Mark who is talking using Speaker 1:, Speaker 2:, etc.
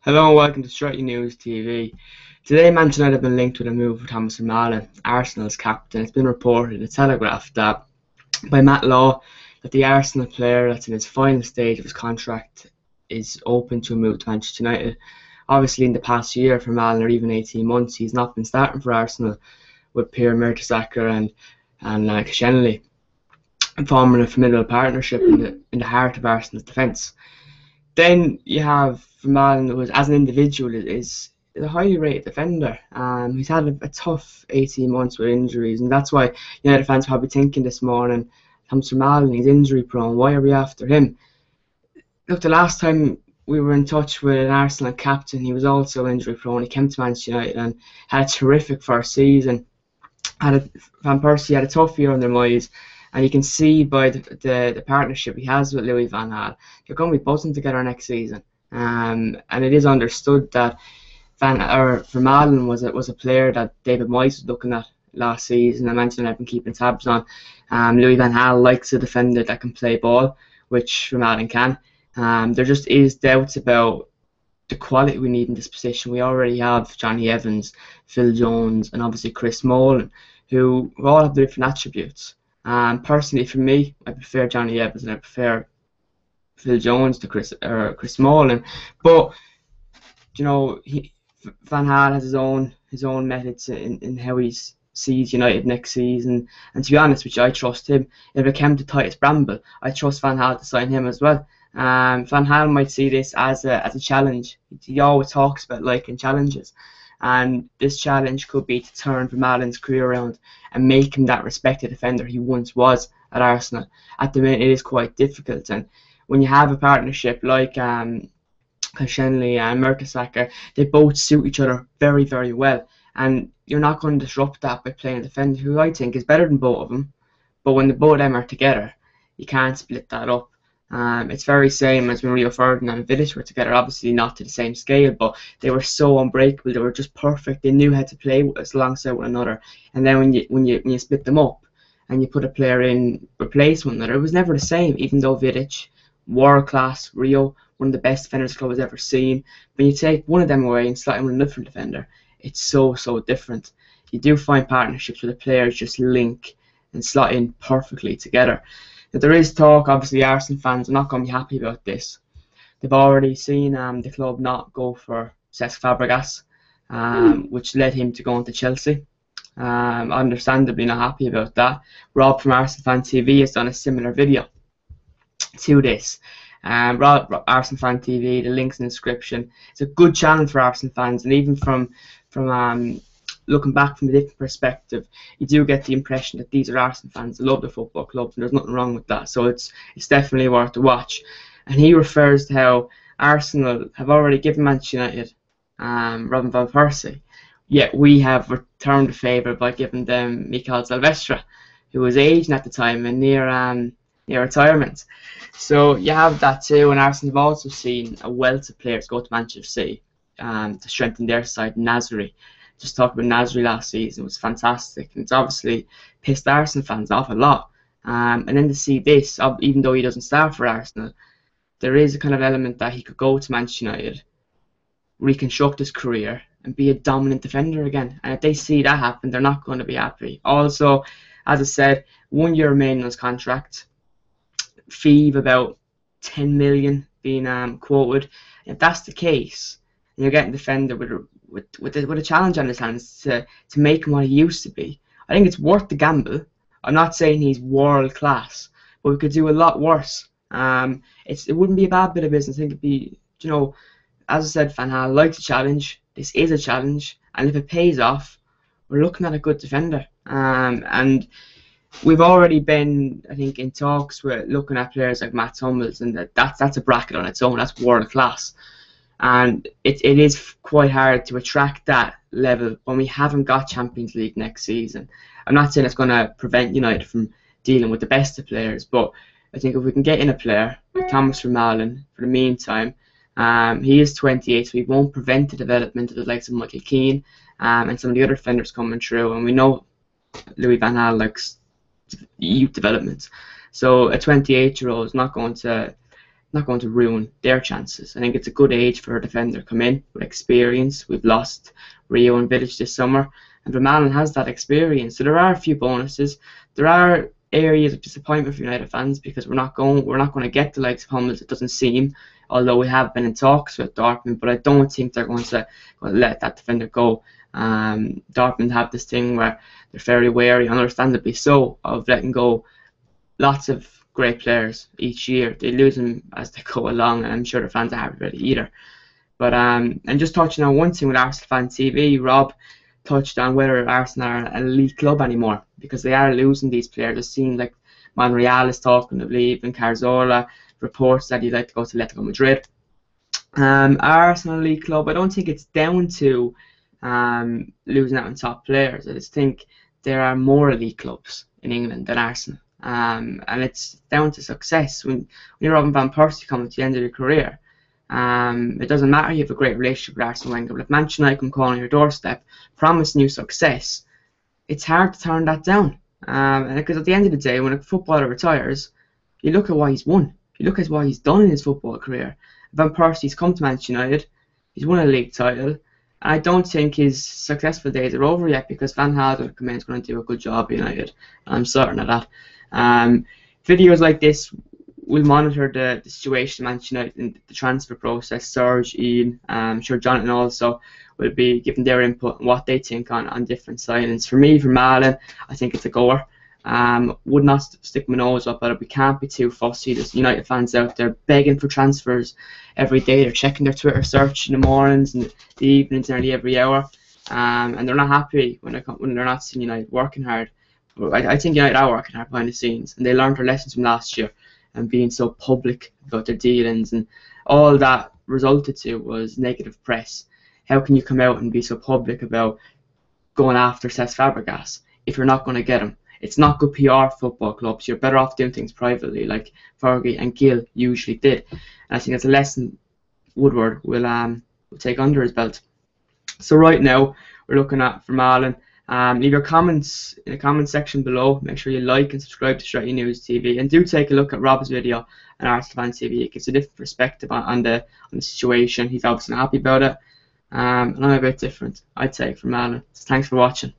Speaker 1: Hello and welcome to Strictly News TV. Today, Manchester United have been linked with a move for Thomas Vermaelen, Arsenal's captain. It's been reported in the Telegraph that by Matt Law that the Arsenal player that's in his final stage of his contract is open to a move to Manchester United. Obviously, in the past year, Vermaelen, or even 18 months, he's not been starting for Arsenal with Pierre Mertesacker and Koscielny, forming a formidable partnership in the heart of Arsenal's defence. Then you have Vermaelen, who as an individual is a highly rated defender. He's had a tough 18 months with injuries, and that's why United fans are probably thinking this morning, Thomas Vermaelen, he's injury prone. Why are we after him? Look, the last time we were in touch with an Arsenal captain, he was also injury prone. He came to Manchester United and had a terrific first season. Van Persie had a tough year under Moyes, and you can see by the partnership he has with Louis van Gaal, they're going to be buzzing together next season. And it is understood that Vermaelen was a player that David Moyes was looking at last season. I mentioned I've been keeping tabs on. Louis van Gaal likes a defender that can play ball, which Vermaelen can. There just is doubts about the quality we need in this position. We already have Johnny Evans, Phil Jones, and obviously Chris Smalling, who all have different attributes. Personally, for me, I prefer Johnny Evans and I prefer Phil Jones to Chris Smalling. But Van Gaal has his own methods in how he sees United next season. And to be honest with you, I trust him. If it came to Titus Bramble, I trust Van Gaal to sign him as well. Van Gaal might see this as a challenge. He always talks about liking challenges, and this challenge could be to turn Vermaelen's career around and make him that respected defender he once was at Arsenal. At the minute, it is quite difficult, and when you have a partnership like Koscielny and Mertesacker, they both suit each other very, very well, and you're not going to disrupt that by playing a defender who I think is better than both of them. But when the both of them are together, you can't split that up. It's very same as when Rio Ferdinand and Vidic were together. Obviously not to the same scale, but they were so unbreakable. They were just perfect. They knew how to play alongside one another. And then when you split them up and you put a player in replace one another, it was never the same. Even though Vidic, world class, Rio, one of the best defenders the club has ever seen, when you take one of them away and slot in with a different defender, it's so different. You do find partnerships where the players just link and slot in perfectly together. There is talk, obviously Arsenal fans are not going to be happy about this. They've already seen the club not go for Cesc Fabregas, which led him to go into Chelsea. Understandably not happy about that. Rob from Arsenal Fan TV has done a similar video to this. Rob, Arsenal Fan TV, the link's in the description. It's a good challenge for Arsenal fans, and even from looking back from a different perspective, you do get the impression that these are Arsenal fans that love the football club, and there's nothing wrong with that. So it's definitely worth a watch. And he refers to how Arsenal have already given Manchester United Robin van Persie, yet we have returned the favour by giving them Mikel Silvestre, who was aging at the time and near retirement. So you have that too, and Arsenal have also seen a wealth of players go to Manchester City to strengthen their side. Nasri. Just talking about Nasri last season was fantastic, and it's obviously pissed Arsenal fans off a lot. And then to see this, even though he doesn't start for Arsenal, there is a kind of element that he could go to Manchester United, reconstruct his career, and be a dominant defender again. And if they see that happen, they're not going to be happy. Also, as I said, 1 year remaining on his contract, fee of about 10 million being quoted. If that's the case, and you're getting a defender with a challenge on his hands to make him what he used to be, I think it's worth the gamble. I'm not saying he's world class, but we could do a lot worse. It wouldn't be a bad bit of business. I think it'd be, as I said, Van Gaal likes a challenge. This is a challenge, and if it pays off, we're looking at a good defender. And we've already been, I think, in talks with looking at players like Matt Hummels, and that's a bracket on its own. That's world class. And it is quite hard to attract that level when we haven't got Champions League next season. I'm not saying it's going to prevent United from dealing with the best of players, but I think if we can get in a player like Thomas Vermaelen for the meantime, he is 28, so he won't prevent the development of the likes of Michael Keane and some of the other defenders coming through. And we know Louis van Gaal likes youth development. So a 28-year-old is not going to not going to ruin their chances. I think it's a good age for a defender to come in with experience. We've lost Rio and Village this summer, and Vermaelen has that experience. So there are a few bonuses. There are areas of disappointment for United fans because we're not going to get the likes of Hummels. It doesn't seem, although we have been in talks with Dortmund, but I don't think they're going to let that defender go. Dortmund have this thing where they're very wary, understandably so, of letting go lots of great players each year. They lose them as they go along, and I'm sure the fans are happy about it either. But and just touching on one thing with Arsenal Fan TV, Rob touched on whether Arsenal are an elite club anymore, because they are losing these players. It seems like Monreal is talking of leaving, Cazorla reports that he'd like to go to Atletico Madrid. Arsenal elite club, I don't think it's down to losing out on top players. I just think there are more elite clubs in England than Arsenal. And it's down to success. When you're Robin Van Persie coming to the end of your career, it doesn't matter you have a great relationship with Arsene Wenger, but if Manchester United come calling on your doorstep, promising you success, it's hard to turn that down. And because at the end of the day, when a footballer retires, you look at what he's won. You look at what he's done in his football career. Van Persie's come to Manchester United, he's won a league title. I don't think his successful days are over yet, because Van Gaal come in is going to do a good job at United. I'm certain of that. Videos like this will monitor the situation in Manchester United in the transfer process. Serge, Ian, I'm sure Jonathan also will be giving their input on what they think on different signings. For me, Vermaelen, I think it's a goer. Would not stick my nose up at it. We can't be too fussy. There's United fans out there begging for transfers every day. They're checking their Twitter search in the mornings and the evenings, nearly every hour, and they're not happy when they're not seeing United working hard. I think United are working hard behind the scenes, and they learned their lessons from last year and being so public about their dealings, and all that resulted to was negative press. How can you come out and be so public about going after Cesc Fabregas if you're not going to get him? It's not good PR for football clubs. You're better off doing things privately, like Fergie and Gill usually did. And I think that's a lesson Woodward will take under his belt. So right now we're looking at Vermaelen. Leave your comments in the comment section below. Make sure you like and subscribe to Strategy News TV, and do take a look at Rob's video on Arsenal Fan TV. It gives a different perspective on the situation. He's obviously not happy about it, and I'm a bit different, I'd say, Vermaelen. So thanks for watching.